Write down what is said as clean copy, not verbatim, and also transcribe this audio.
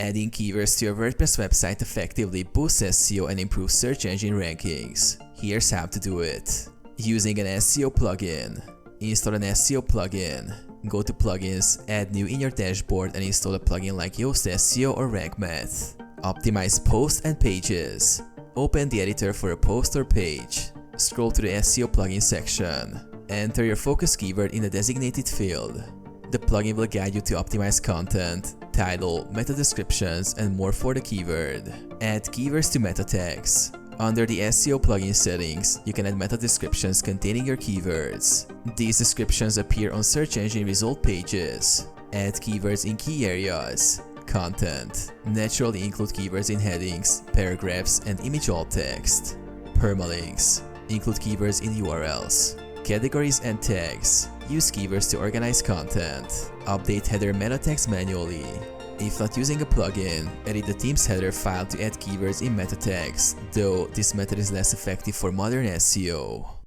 Adding keywords to your WordPress website effectively boosts SEO and improves search engine rankings. Here's how to do it. Using an SEO plugin. Install an SEO plugin. Go to Plugins, add New in your dashboard and install a plugin like Yoast SEO or RankMath. Optimize posts and pages. Open the editor for a post or page. Scroll to the SEO plugin section. Enter your focus keyword in the designated field. The plugin will guide you to optimize content, title, meta descriptions, and more for the keyword. Add keywords to meta tags. Under the SEO plugin settings, you can add meta descriptions containing your keywords. These descriptions appear on search engine result pages. Add keywords in key areas. Content. Naturally include keywords in headings, paragraphs, and image alt text. Permalinks. Include keywords in URLs. Categories and tags. Use keywords to organize content. Update header meta tags manually. If not using a plugin, edit the theme's header file to add keywords in meta tags, though this method is less effective for modern SEO.